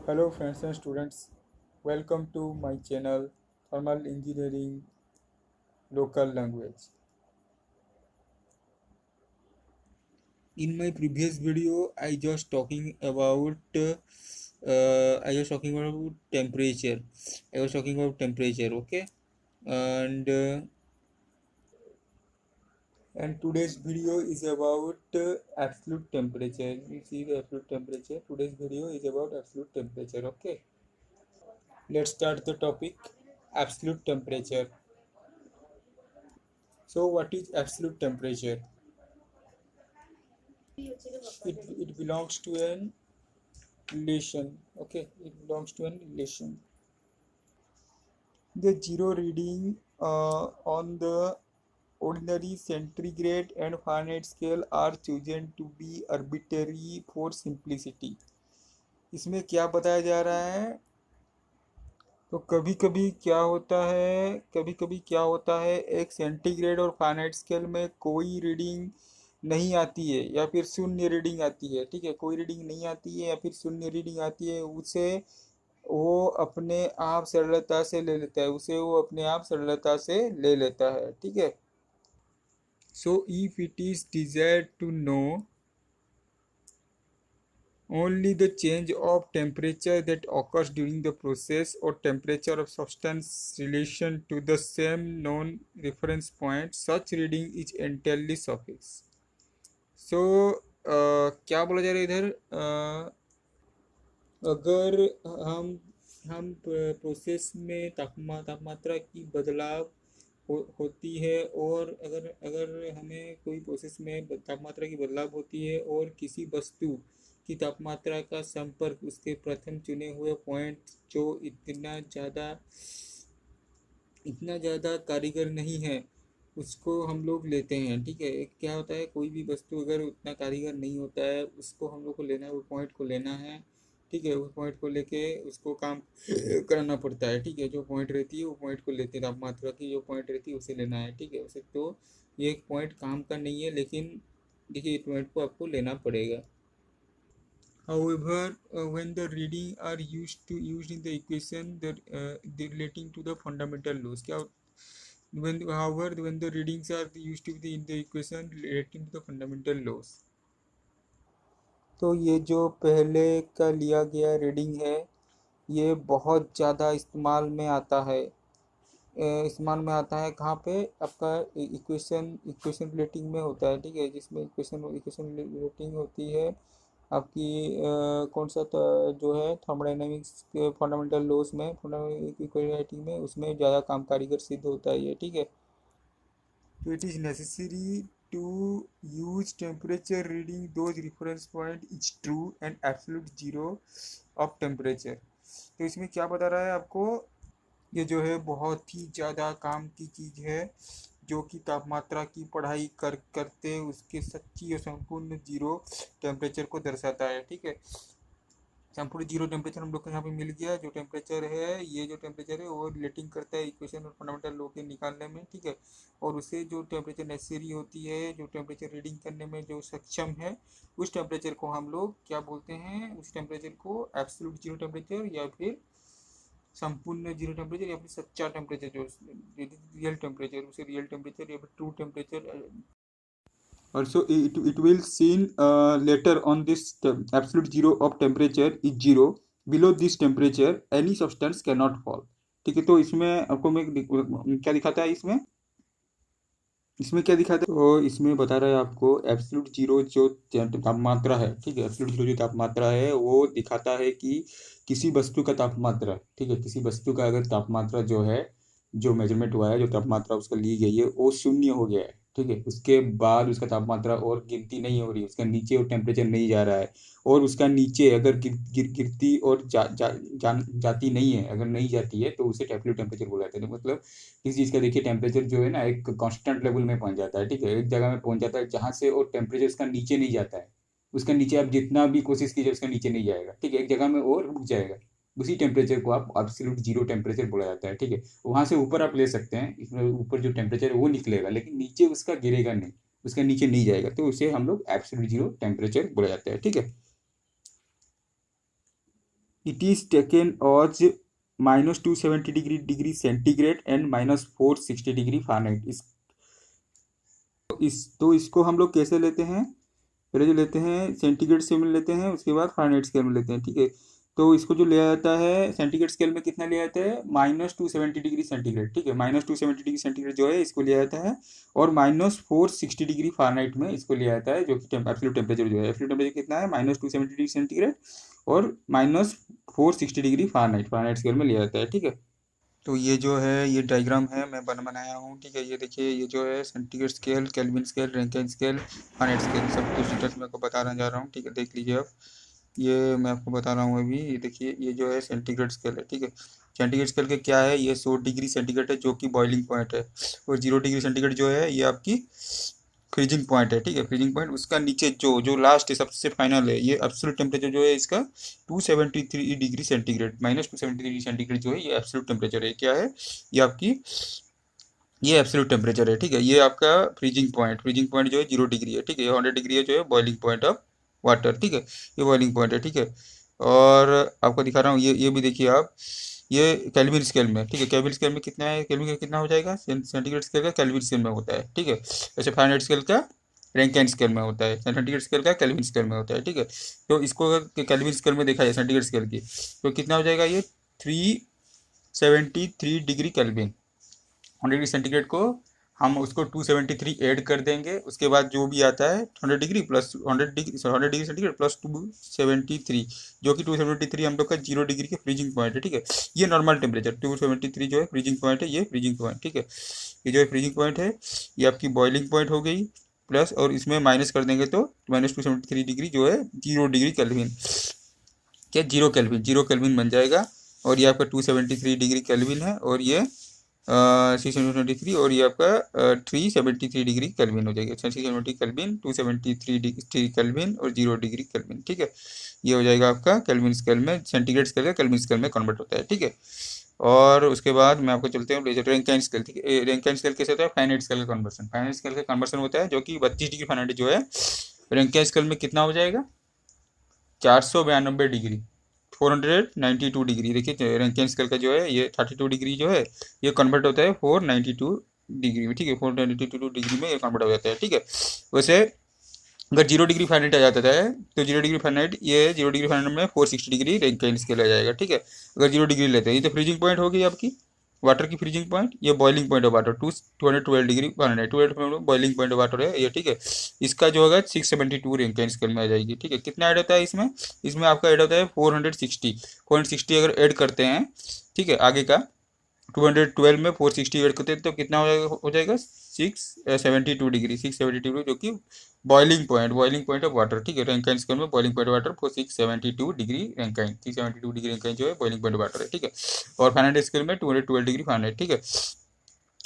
Hello friends and students, welcome to my channel Thermal Engineering Local Language. In my previous video, I was talking about temperature. I was talking about temperature, okay? And uh, and today's video is about absolute temperature. You see the absolute temperature. Today's video is about absolute temperature, okay? Let's start the topic absolute temperature. So what is absolute temperature? It belongs to an relation. Okay, it belongs to an relation. The zero reading on the ordinary centigrade and Fahrenheit scale are chosen to be arbitrary for simplicity. इसमें क्या बताया जा रहा है? तो कभी कभी क्या होता है, एक सेंटीग्रेड और फारेनहाइट स्केल में कोई रीडिंग नहीं आती है या फिर शून्य रीडिंग आती है। ठीक है, कोई रीडिंग नहीं आती है या फिर शून्य रीडिंग आती है, उसे वो अपने आप सरलता से ले लेता है, ठीक है। So if it is desired to know only the change of temperature that occurs during the process or temperature of substance relation to the same known reference point, such reading is entirely suffice. So क्या बोला जा रहा है इधर? अगर हम process में तापमात्रा की बदलाव होती है, और अगर अगर हमें कोई प्रोसेस में तापमात्रा की बदलाव होती है और किसी वस्तु की तापमात्रा का संपर्क उसके प्रथम चुने हुए पॉइंट जो इतना ज़्यादा कारीगर नहीं है उसको हम लोग लेते हैं। ठीक है, क्या होता है, कोई भी वस्तु अगर उतना कारीगर नहीं होता है उसको हम लोग को लेना है, वो पॉइंट को लेना है। ठीक है, उस पॉइंट को लेके उसको काम कराना पड़ता है। ठीक है, जो पॉइंट रहती है वो पॉइंट को लेते हैं, तापमात्रा की जो पॉइंट रहती है उसे लेना है। ठीक है, उसे तो ये एक पॉइंट काम का नहीं है, लेकिन देखिए इस पॉइंट को आपको लेना पड़ेगा। However, when the reading are used in the equation that relating to the fundamental laws, क्या when the readings are used to be in the equation relating to the fundamental laws, तो ये जो पहले का लिया गया रीडिंग है ये बहुत ज़्यादा इस्तेमाल में आता है कहाँ पे? आपका इक्वेशन रिलेटिंग में होता है। ठीक है, जिसमें इक्वेशन रिलेटिंग होती है आपकी कौन सा जो है थर्मोडायनेमिक्स के फंडामेंटल लॉस में, फंडामेंटल इक्वेलिटी में, उसमें ज़्यादा काम कारीगर सिद्ध होता है ये। ठीक है, तो it is necessary to use temperature reading those reference point is true and absolute zero of temperature. तो इसमें क्या बता रहा है आपको? ये जो है बहुत ही ज़्यादा काम की चीज़ है, जो कि तापमात्रा की पढ़ाई करते उसके सच्ची और संपूर्ण जीरो टेम्परेचर को दर्शाता है। ठीक है, संपूर्ण जीरो टेम्परेचर हम लोग को यहाँ पे मिल गया। जो टेम्परेचर है, ये जो टेम्परेचर है वो रिलेटिंग करता है इक्वेशन और फंडामेंटल लॉ के निकालने में। ठीक है, और उसे जो टेम्परेचर नेसेसरी होती है, जो टेम्परेचर रीडिंग करने में जो सक्षम है, उस टेम्परेचर को हम लोग क्या बोलते हैं? उस टेम्परेचर को एब्सोल्यूट जीरो टेम्परेचर या फिर संपूर्ण जीरो टेम्परेचर या फिर सच्चा टेम्परेचर, जो रियल टेम्परेचर, उसे रियल टेम्परेचर या फिर true temperature. Also, it will seen later on this absolute zero of temperature is zero. Below this temperature, any substance cannot fall. ठीक है, तो इसमें आपको मैं क्या दिखाता है? इसमें क्या दिखाता है? तो इसमें बता रहा है आपको एब्सोल्यूट जीरो जो तापमात्रा है। ठीक है, एब्सोल्यूट जीरो जो तापमात्रा है वो दिखाता है कि किसी वस्तु का तापमात्रा, ठीक है, किसी वस्तु का अगर तापमात्रा जो है, जो मेजरमेंट हुआ है, जो तापमात्रा उसका ली गई है वो शून्य हो गया है। ठीक है, उसके बाद उसका तापमात्रा और गिनती नहीं हो रही, उसका नीचे और टेम्परेचर नहीं जा रहा है, और उसका नीचे अगर गिरती और जाती नहीं है, अगर नहीं जाती है तो उसे एब्सोल्यूट टेम्परेचर बोला जाता है। मतलब किसी चीज़ का देखिए टेम्परेचर जो है ना एक कांस्टेंट लेवल में पहुंच जाता है। ठीक है, एक जगह में पहुंच जाता है जहां से और टेम्परेचर उसका नीचे नहीं जाता है, उसका नीचे आप जितना भी कोशिश कीजिए उसका नीचे नहीं जाएगा। ठीक है, एक जगह में और रुक जाएगा, उसी टेम्परेचर को आप एब्सोल्यूट जीरो टेम्परेचर बोला जाता है। ठीक है, वहां से ऊपर आप ले सकते हैं, इसमें ऊपर जो टेम्परेचर है वो निकलेगा, लेकिन नीचे उसका गिरेगा नहीं, उसका नीचे नहीं जाएगा, तो उसे हम लोग एब्सोल्यूट जीरो टेम्परेचर बोला जाता है। ठीक है, it is taken as -270 degree centigrade and -460 degree Fahrenheit. तो इसको हम लोग कैसे लेते हैं, पहले जो लेते हैं सेंटीग्रेड स्केल में लेते हैं, उसके बाद फ़ारेनहाइट स्केल में लेते हैं, ठीक है। तो इसको जो लिया जाता है सेंटीग्रेड स्केल में कितना लिया जाता है, -270 डिग्री सेंटीग्रेड, ठीक है, -270 डिग्री सेंटीग्रेड जो है इसको लिया जाता है, और -460 डिग्री फ़ारेनहाइट में इसको लिया जाता है, जो कि एब्सोल्यूट टेम्परेचर जो है, एब्सोल्यूट टेम्परेचर कितना है, -270 डिग्री सेंटीग्रेड और -460 डिग्री फ़ारेनहाइट स्केल में लिया जाता है, ठीक है। तो ये जो है ये डायग्राम है मैं बनाया हूँ, ठीक है। ये देखिए ये जो है centigrade scale, kelvin scale, Rankine scale, Fahrenheit scale, सब कुछ डिटेल्स मैं आपको बताना जा रहा हूँ, ठीक है। देख लीजिए आप, ये मैं आपको बता रहा हूँ अभी। ये देखिए ये जो है सेंटीग्रेड स्केल है, ठीक है। सेंटीग्रेड स्केल के क्या है, ये 100 डिग्री सेंटीग्रेड है जो कि बॉइलिंग पॉइंट है, और 0 डिग्री सेंटीग्रेड जो है ये आपकी फ्रीजिंग पॉइंट है, ठीक है, फ्रीजिंग पॉइंट। उसका नीचे जो जो लास्ट है सबसे फाइनल है, ये एब्सोल्यूट टेम्परेचर जो है इसका 273 डिग्री सेंटीग्रेड, -273 डिग्री सेंटीग्रेड जो है ये एब्सोल्यूट टेम्परेचर है। क्या है ये आपकी, ये एब्सोल्यूट टेम्परेचर है, ठीक है। ये आपका फ्रीजिंग पॉइंट जो है 0 डिग्री है, ठीक है। ये 100 डिग्री है जो है बॉइलिंग पॉइंट ऑफ वाटर, ठीक है, ये बॉइलिंग पॉइंट है, ठीक है। और आपको दिखा रहा हूँ ये भी देखिए आप, ये केल्विन स्केल में, ठीक है। केल्विन स्केल में कितना है, केल्विन कितना हो जाएगा, सेंटीग्रेड स्केल का केल्विन स्केल में होता है, ठीक है। जैसे फ़ारेनहाइट स्केल का रैंकिन स्केल में होता है, सेंटीग्रेड स्केल का केल्विन स्केल में होता है, ठीक है। तो इसको अगर केल्विन स्केल में देखा जाए सेंटीग्रेड स्केल की, तो कितना हो जाएगा, ये 373 डिग्री केल्विन। 100 डिग्री सेंटीग्रेड को हम उसको 273 ऐड कर देंगे, उसके बाद जो भी आता है 100 degree plus 100 degree centigrade plus 273, जो कि 273 हम लोग का 0 डिग्री के फ्रीजिंग पॉइंट है, ठीक है। ये नॉर्मल टेम्परेचर 273 जो है फ्रीजिंग पॉइंट है, ये फ्रीजिंग पॉइंट, ठीक है। ये जो है फ्रीजिंग पॉइंट है, ये आपकी बॉइलिंग पॉइंट हो गई, प्लस और इसमें माइनस कर देंगे तो -273 डिग्री जो है 0 डिग्री केल्विन, क्या 0 केल्विन बन जाएगा। और ये आपका 273 डिग्री केल्विन है, और ये 623, और ये आपका 373 डिग्री केल्विन हो जाएगा। 670 केल्विन, 273 डिग्री केल्विन और 0 डिग्री केल्विन, ठीक है। ये हो जाएगा आपका केल्विन स्केल में, सेंटीग्रेड स्केल का केल्विन स्केल में कन्वर्ट होता है, ठीक है। और उसके बाद मैं आपको चलते हैं रैंकिन स्केल, ठीक है। रैंकिन स्केल कैसे होता है, फ़ारेनहाइट स्केल का कन्वर्सन, फ़ारेनहाइट स्केल का कन्वर्सन होता है जो कि 32 डिग्री फ़ारेनहाइट जो है रैंकिन स्केल में कितना हो जाएगा, 492 डिग्री, 492 डिग्री। देखिए रैंकिन स्केल का जो है ये 32 डिग्री जो है ये कन्वर्ट होता है 492 डिग्री में, ठीक है। 492 डिग्री में ये कन्वर्ट हो जाता है, ठीक है। वैसे अगर 0 डिग्री फ़ारेनहाइट आ जाता है तो 0 डिग्री फ़ारेनहाइट, ये 0 डिग्री फ़ारेनहाइट में 460 डिग्री रैंकिन स्केल आ जाएगा, ठीक है। अगर 0 डिग्री लेते हैं, ये तो फ्रीजिंग पॉइंट हो गई आपकी वाटर की फ्रीजिंग पॉइंट, ये boiling point of water 212 degree Fahrenheit, 212 boiling point of water है ये, ठीक है। इसका जो होगा 672 रैंकिन स्केल में आ जाएगी, ठीक है। कितना ऐड होता है इसमें, इसमें आपका ऐड होता है 460 अगर ऐड करते हैं, ठीक है, आगे का 212 में 460 ऐड करते हैं तो कितना हो जाएगा 672 डिग्री, 672 जो कि बॉइलिंग पॉइंट ऑफ वाटर, ठीक है। रैंकिन स्केल में boiling point of water for 672 degree Rankine, 672 degree Rankine जो है बॉइलिंग पॉइंट ऑफ वाटर है, ठीक है। और फ़ारेनहाइट स्केल में 212 डिग्री फ़ारेनहाइट, ठीक है।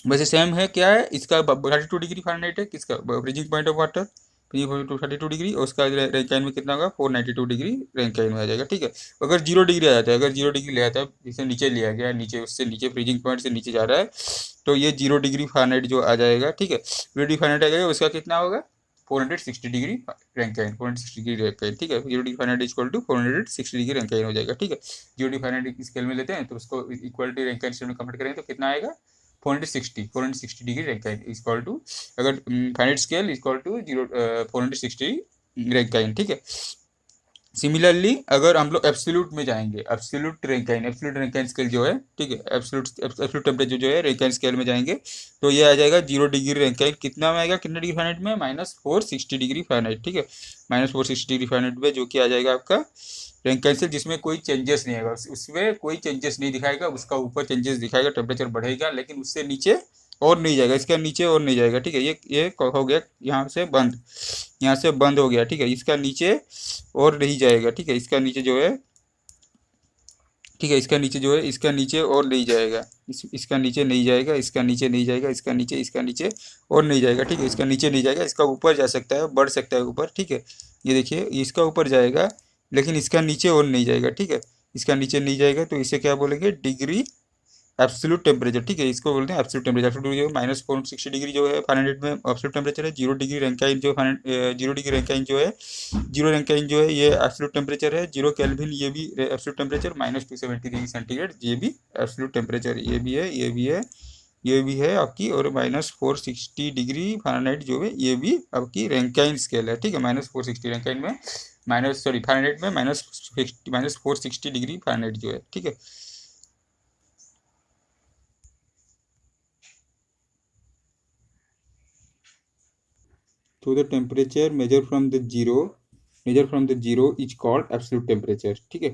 वैसे सेम है, क्या है इसका 32 डिग्री फ़ारेनहाइट है, किसका freezing point of water, freezing point 32 degree, और उसका रैंकिन में कितना होगा 492 डिग्री रैंकिन में आ जाएगा, ठीक है। अगर 0 डिग्री आ जाता है, अगर 0 डिग्री ले आता है, जैसे नीचे लिया गया है, नीचे उससे नीचे फ्रीजिंग पॉइंट से नीचे जा रहा है, तो ये 0 डिग्री फ़ारेनहाइट जो आ जाएगा, ठीक है। 0 डिग्री फ़ारेनहाइट आ जाएगा, उसका कितना होगा 460 डिग्री रैंकिन, 460 डिग्री रैंकिन, ठीक है। 0 degree Fahrenheit equal to 460 degree Rankine हो जाएगा, ठीक है। 0 डिग्री फ़ारेनहाइट स्केल में लेते हैं तो उसको इक्वल टू रैंकिन स्केल में कन्वर्ट करेंगे तो कितना आएगा 460 डिग्री रैंकिन इक्वल टू, अगर Fahrenheit scale equal to 460 Rankine, ठीक है। सिमिलरली अगर हम लोग एब्सोल्यूट में जाएंगे, एब्सोल्यूट रैंकिन स्केल जो है, ठीक है, एब्सोल्यूट टेम्परेचर जो है रैंकिन स्केल में जाएंगे तो ये आ जाएगा 0 डिग्री रैंकिन, कितना में आएगा, कितने डिग्री फ़ारेनहाइट में, -460 डिग्री फ़ारेनहाइट, ठीक है। -460 डिग्री फ़ारेनहाइट में जो कि आ जाएगा आपका रैंकिन स्केल, जिसमें कोई चेंजेस नहीं आएगा, उसमें कोई चेंजेस नहीं दिखाएगा, उसका ऊपर चेंजेस दिखाएगा, टेम्परेचर बढ़ेगा, लेकिन उससे नीचे और नहीं जाएगा, इसका नीचे और नहीं जाएगा, ठीक है। ये हो गया यहाँ से बंद, यहाँ से बंद हो गया, ठीक है। इसका नीचे और नहीं जाएगा, ठीक है। इसका नीचे जो है, ठीक है, इसका नीचे जो है, इसका नीचे और नहीं जाएगा, इसका नीचे नहीं जाएगा, इसका नीचे नहीं जाएगा, इसका नीचे और नहीं जाएगा, ठीक है। इसका नीचे नहीं जाएगा, इसका ऊपर जा सकता है, बढ़ सकता है ऊपर, ठीक है। ये देखिए इसका ऊपर जाएगा लेकिन इसका नीचे और नहीं जाएगा, ठीक है। इसका नीचे नहीं जाएगा तो इसे क्या बोलेंगे, डिग्री एब्सोल्यूट टेम्परेचर, ठीक है, इसको बोलते हैं एब्सोल्यूट टेम्परेचर। एब्सोल्यूट जो -460 डिग्री जो है फ़ारेनहाइट में एब्सोल्यूट टेम्परेचर है। 0 डिग्री रैंकाइन जो जीरो डिग्री रैंकाइन जो है, जीरो रैंकाइन जो है ये एब्सोल्यूट टेम्परेचर है। 0 केल्विन ये भी एब्सोल्यूट टेम्परेचर। -270 डिग्री सेंटीग्रेड ये भी एब्सोल्यूट टेम्परेचर, ये भी है, ये भी है, ये भी है आपकी। और -460 डिग्री फ़ारेनहाइट जो है ये भी आपकी रैंकाइन स्केल है, ठीक है। -460 रैंकाइन में, फ़ारेनहाइट में -460 डिग्री फ़ारेनहाइट जो है, ठीक है। तो the temperature measure from the zero is called absolute temperature, ठीक है।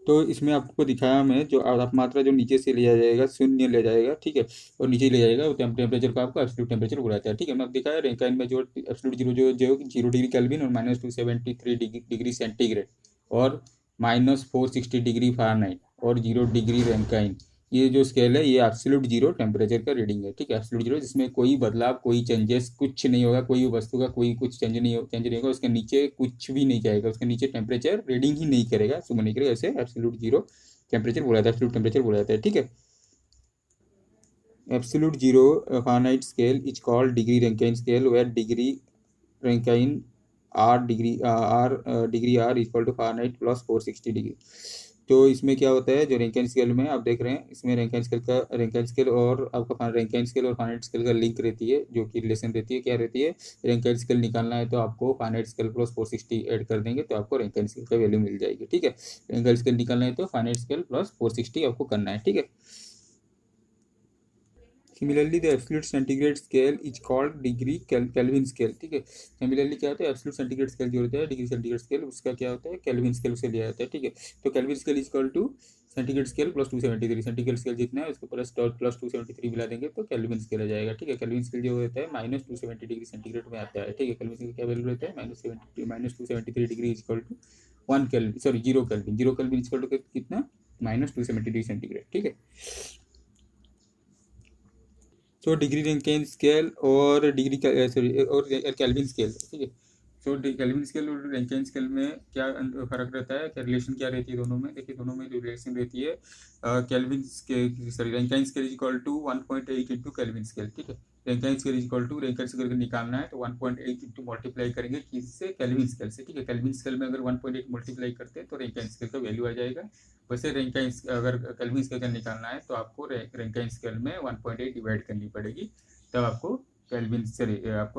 तो इसमें आपको दिखाया मैं, जो तापमात्रा जो नीचे से लिया जाएगा, शून्य ले जाएगा, ठीक है, और नीचे ले जाएगा, वो टेम्परेचर को आपको एब्सोल्यूट टेम्परेचर बुलाता है, ठीक है। मैं दिखाया रैंकाइन में जो एब्सोल्यूट जीरो जो जो 0 डिग्री केल्विन और -273 डिग्री सेंटीग्रेड और -460 डिग्री फ़ारेनहाइट और 0 डिग्री रैंकाइन, ये जो स्केल है ये एब्सोल्यूट जीरो टेम्परेचर का रीडिंग है, ठीक है। एब्सोल्यूट जीरो जिसमें कोई बदलाव, कोई चेंजेस कुछ नहीं होगा, कोई वस्तु का कोई कुछ चेंज नहीं होगा, उसके नीचे कुछ भी नहीं जाएगा, उसके नीचे टेम्परेचर रीडिंग ही नहीं करेगा, सुबह नहीं करेगा, ऐसे एब्सोल्यूट जीरो टेम्परेचर बोला जाता है, एब्सोल्यूट टेम्परेचर बोला जाता है, ठीक है। Absolute zero Fahrenheit scale is called degree Rankine scale, where degree Rankine degree R equal to Fahrenheit plus 460 degree. तो इसमें क्या होता है, जो रैंकाइन स्केल में आप देख रहे हैं, इसमें रैंकाइन स्केल और आपका रैंकाइन स्केल और फ़ारेनहाइट स्केल का लिंक रहती है, जो कि रिलेशन रहती है, क्या रहती है। रैंकाइन स्केल निकालना है तो आपको फ़ारेनहाइट स्केल प्लस 460 ऐड कर देंगे तो आपको रैंकाइन स्केल का वैल्यू मिल जाएगी, ठीक है। रैंकाइन स्केल निकालना है तो फ़ारेनहाइट स्केल प्लस 460 आपको करना है, ठीक है। Similarly the absolute centigrade scale is called degree kelvin scale, ठीक है। सिमिलरली क्या होता है, एब्सोल्यूट सेंटीग्रेड स्केल जो होता है, डिग्री सेंटीग्रेड स्केल, उसका क्या होता है, केल्विन स्केल से लिया जाता है, ठीक है। तो Kelvin scale is equal to centigrade scale plus 273, centigrade scale जितना है उसको प्लस 273 मिला देंगे तो केल्विन स्केल आ जाएगा, ठीक है। केल्विन स्केल जो होता है -270 डिग्री सेंटीग्रेड में आता है, ठीक है। केल्विन स्केल क्या वैल्यू रहता है, -273 degree is equal to 1 Kelvin, sorry 0 Kelvin, 0 Kelvin is equal to कितना, -270 डिग्री सेंटीग्रेड, ठीक है। सो डिग्री रैंकाइन स्केल और सॉरी और केल्विन स्केल, ठीक है। सो केल्विन स्केल और रैंकाइन स्केल में क्या फर्क रहता है, क्या रिलेशन क्या रहती है दोनों में, देखिए दोनों में जो रिलेशन रहती है, Kelvin scale sorry Rankine scale is equal to 1.8 into Kelvin scale, ठीक है। Rankine scale is equal to, Rankine scale निकालना है तो 1.8 इंटू मल्टीप्लाई करेंगे किससे, केल्विन स्केल से, ठीक है। केल्विन स्केल में अगर 1.8 मल्टीप्लाई करते हैं तो रैंकाइन स्केल का वैल्यू आ जाएगा। वैसे रैंकाइन अगर केल्विन स्केल का निकालना है तो आपको रैंकाइन स्केल में 1.8 डिवाइड करनी पड़ेगी, तब आपको केल्विन सॉरी आपको